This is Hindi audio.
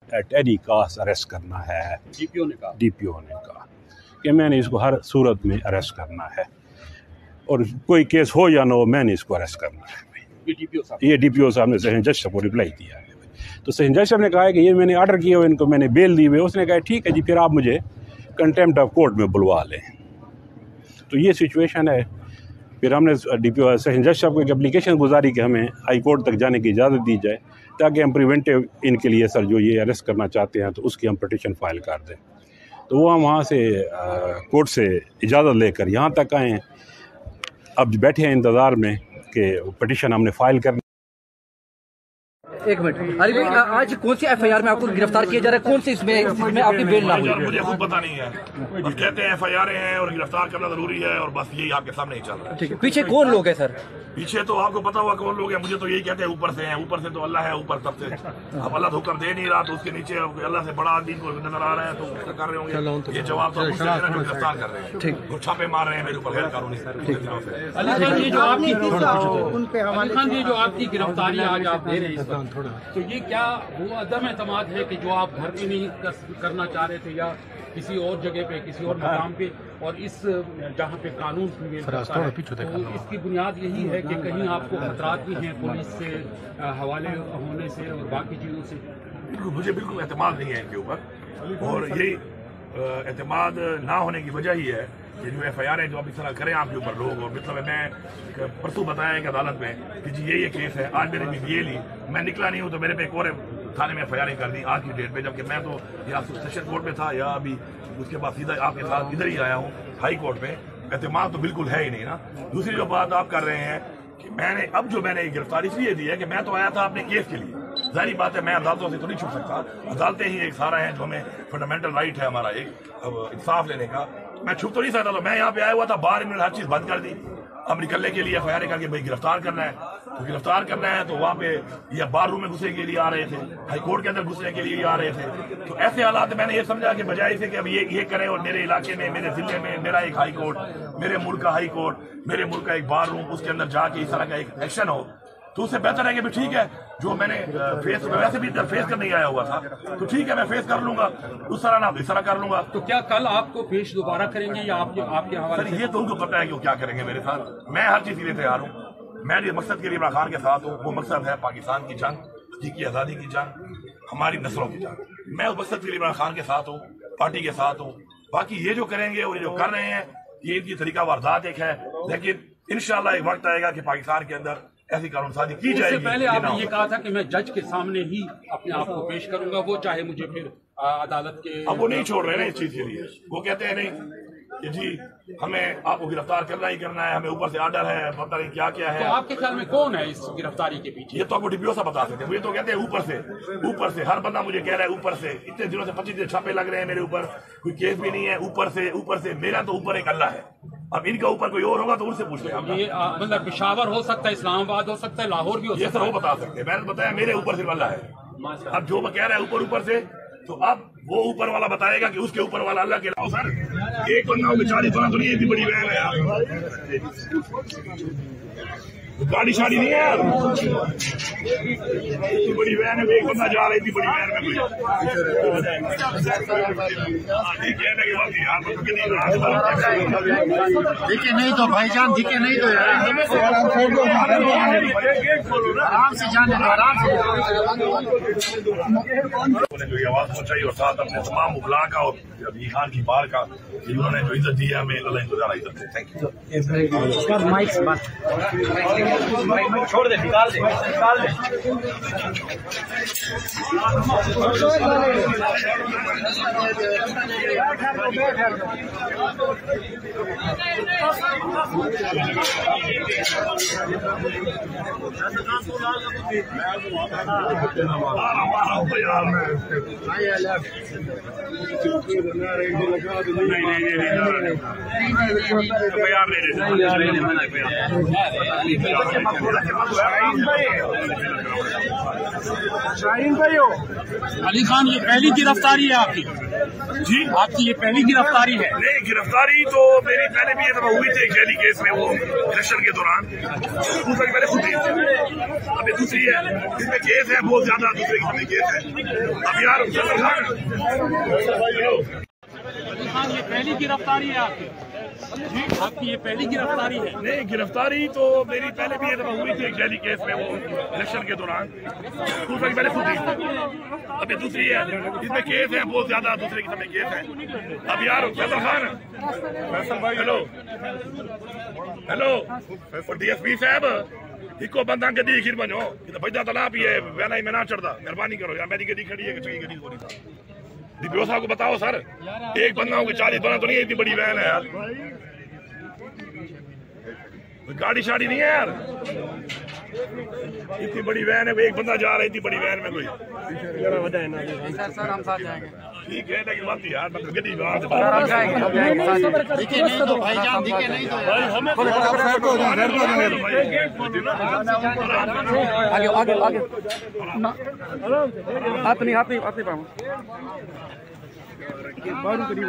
एट एनी कास्ट अरेस्ट करना है। डीपीओ ने कहा कि मैंने इसको हर सूरत में अरेस्ट करना है और कोई केस हो या ना हो, मैंने इसको अरेस्ट करना है। ये डीपीओ साहब ने सेशन जज साहब को रिप्लाई दिया है। तो सेशन जज साहब ने कहा है कि ये मैंने ऑर्डर किया हुआ, इनको मैंने बेल दी हुई। उसने कहा ठीक है जी, फिर आप मुझे कंटेम्प्ट ऑफ कोर्ट में बुलवा लें। तो ये सिचुएशन है। फिर हमने डीपीओ सेशन जज साहब को एक एप्लीकेशन गुजारी कि हमें हाई कोर्ट तक जाने की इजाज़त दी जाए ताकि हम प्रिवेंटिव इनके लिए सर जो ये अरेस्ट करना चाहते हैं तो उसकी हम पिटीशन फाइल कर दें। तो वो हम वहाँ से कोर्ट से इजाज़त लेकर यहाँ तक आए। अब बैठे हैं इंतज़ार में कि पिटीशन हमने फाइल करनी। एक मिनट अली भाई, आज कौन सी एफआईआर में आपको गिरफ्तार किया जा रहा है? कौन सी इसमें आपकी बेल ना हुई? मुझे खुद पता नहीं है, बस कहते हैं एफआईआर हैं और गिरफ्तार करना जरूरी है और बस यही आपके सामने ही चल रहा है। ठीक है, पीछे कौन लोग हैं सर? पीछे तो आपको पता हुआ कौन लोग हैं, मुझे तो यही कहते हैं ऊपर से हैं। ऊपर से तो अल्लाह है, ऊपर सबसे। अब अल्लाह तो हुक्म दे नहीं रहा तो उसके नीचे अल्लाह से बड़ा आदमी को नजर आ रहा है तो कर रहे होंगे। ये जवाब तो गिरफ्तार कर रहे हैं, ठीक, छापे मार रहे हैं मेरे ऊपर गैर कानूनी। अली खान, ये जो आपकी गिरफ्तारी आज आप दे रहे हैं, तो ये क्या वो अदम एतमाद है कि जो आप घर पे नहीं करना चाह रहे थे या किसी और जगह पे, किसी और मकाम पे, और इस जहाँ पे कानून तो इसकी बुनियाद यही है कि कहीं आपको खतरात भी हैं पुलिस से हवाले होने से और बाकी चीज़ों से? मुझे बिल्कुल एतमाद नहीं है इनके ऊपर, और यही एतमाद ना होने की वजह ही है ये जो एफआईआर है जो आप इस तरह करें आपके ऊपर लोग। और मतलब मैं परसों बताया एक अदालत में कि जी ये केस है, आज मैंने ये ली, मैं निकला नहीं हूँ तो मेरे पे एक और थाने में एफआईआर कर दी आज की डेट पे, जबकि मैं तो या सेशन कोर्ट में था या अभी उसके बाद सीधा आपके साथ इधर ही आया हूँ हाई कोर्ट में। एतमाद तो बिल्कुल है ही नहीं ना। दूसरी जो बात आप कर रहे हैं कि मैंने गिरफ्तारी इसलिए दी है कि मैं तो आया था अपने केस के लिए। जाहिर बात है मैं अदालतों से तो नहीं छूट सकता, अदालतें ही एक सारा है जो हमें फंडामेंटल राइट है हमारा एक इंसाफ लेने का। मैं छुप तो नहीं सकता, तो मैं यहाँ पे आया हुआ था, बाहर इन्होंने हर चीज बंद कर दी। अब निकलने के लिए एफआईआर करके भाई गिरफ्तार करना है, तो गिरफ्तार करना है तो वहाँ पे या बार रूम में घुसने के लिए आ रहे थे, हाई कोर्ट के अंदर घुसने के लिए आ रहे थे। तो ऐसे हालात मैंने ये समझा कि बजाय इसे कि अब ये करें और मेरे इलाके में, मेरे जिले में मेरा एक हाई कोर्ट, मेरे मुल्क का हाई कोर्ट, मेरे मुल्क का एक बार रूम, उसके अंदर जाके इस तरह का एक एक्शन हो, तो उससे बेहतर है कि भी ठीक है जो मैंने वैसे भी फेस करने ही आया हुआ था तो ठीक है मैं फेस कर लूंगा, उस तरह ना इस तरह कर लूंगा। तो क्या कल आपको पेश दोबारा करेंगे या आपके हवाले? ये तो उनको पता है कि वो क्या करेंगे मेरे साथ। मैं हर चीज के लिए तैयार हूँ। मैं जिस मकसद के लिए इमरान खान के साथ हूँ वो मकसद है पाकिस्तान की जंग, हकीकी आज़ादी की जंग, हमारी नस्लों की जंग। मैं उस मकसद के लिए इमरान खान के साथ हूँ, पार्टी के साथ हूँ। बाकी ये जो करेंगे और ये जो कर रहे हैं ये इनकी तरीका वारदात एक है, लेकिन इंशाल्लाह एक वक्त आएगा कि पाकिस्तान के अंदर ऐसी कानून साजी की जाएगी। उससे पहले आपने ये कहा था कि मैं जज के सामने ही अपने आप को पेश करूंगा, वो चाहे मुझे फिर अदालत के। अब वो नहीं छोड़ रहे हैं इस चीज के लिए, वो कहते हैं नहीं कि जी हमें आपको गिरफ्तार करना ही करना है, हमें ऊपर से ऑर्डर है, पता नहीं क्या क्या है। तो आपके ख्याल में कौन है इस गिरफ्तारी के पीछे? ये तो आपको डीपीओ साहब बता सकते हैं। ये तो कहते हैं ऊपर से हर बंदा मुझे कह रहा है ऊपर से। इतने दिनों से 25 दिन छापे लग रहे हैं मेरे ऊपर, कोई केस भी नहीं है। ऊपर से मेरा तो ऊपर एक अल्लाह है, अब इनका ऊपर कोई और होगा तो उनसे पूछ लें। ये मतलब पेशावर हो सकता है, इस्लामाबाद हो सकता है, लाहौर भी हो सकता है, ये सब वो बता सकते हैं। मैंने बताया मेरे ऊपर सिर्फ अल्लाह है। अब जो मैं कह रहा है ऊपर से, तो अब वो ऊपर वाला बताएगा कि उसके ऊपर वाला अल्लाह के अलावा। सर एक बंदा बेचारी तो नहीं, इतनी बड़ी वैन है यार, गाड़ी शाड़ी नहीं है यार, इतनी बड़ी वैन है, एक बंदा जा रहा है इतनी बड़ी वैन में। दिखे नहीं तो भाईजान, दिखे नहीं तो यार आराम से जाने दो, आराम से। जो आवाज पहुंचाई और साथ अपने तमाम मुगला का और अली खान की बार का जिन्होंने जो इज्जत दी है हमें, अल्लाह इनको ज्यादा इज्जत दे। Thank you. छोड़ दे, निकाल दे। नहीं अली खान, ये पहली गिरफ्तारी है आपकी? जी, आपकी ये पहली गिरफ्तारी है? नहीं, गिरफ्तारी तो मेरी पहले भी ये दफा हुई थी जेली केस में, वो इलेक्शन के दौरान। दूसरा की पहले खुद थी, अभी दूसरी है, इसमें केस है बहुत ज्यादा, दूसरे की केस है। अब यार अली खान, ये पहली गिरफ्तारी है आपकी? जी, आपकी ये पहली गिरफ्तारी है? नहीं, गिरफ्तारी तो मेरी पहले भी ये दफा हुई थी जेली केस में, वो इलेक्शन के दौरान। दूसरा की पहले खुद थी, अभी दूसरी है, इसमें केस है बहुत ज्यादा, दूसरे की समय केस है। अब यार फैसल खान, हेलो हेलो, और DSP साहब, इको बंदा गड्डी खीर बनो तो बजदा तला भी है, वैना ही में ना चढ़ता, मेहरबानी करो यार, मेरी गड्डी खड़ी है कि गड्डी हो रही था। DPO साहब को बताओ सर, एक बंदा होगी 40 बना तो नहीं है, इतनी बड़ी वैन है यार, गाड़ी शाड़ी नहीं है यार, इतनी बड़ी वैन है, एक बंदा जा रहा है इतनी बड़ी वैन में कोई। सर हम साथ जाएंगे। ठीक है, लेकिन बात यार मतलब गड्डी बात दिखे नहीं तो भाईजान, दिखे नहीं तो आगे आगे आगे आप नहीं पाओ बारू करीब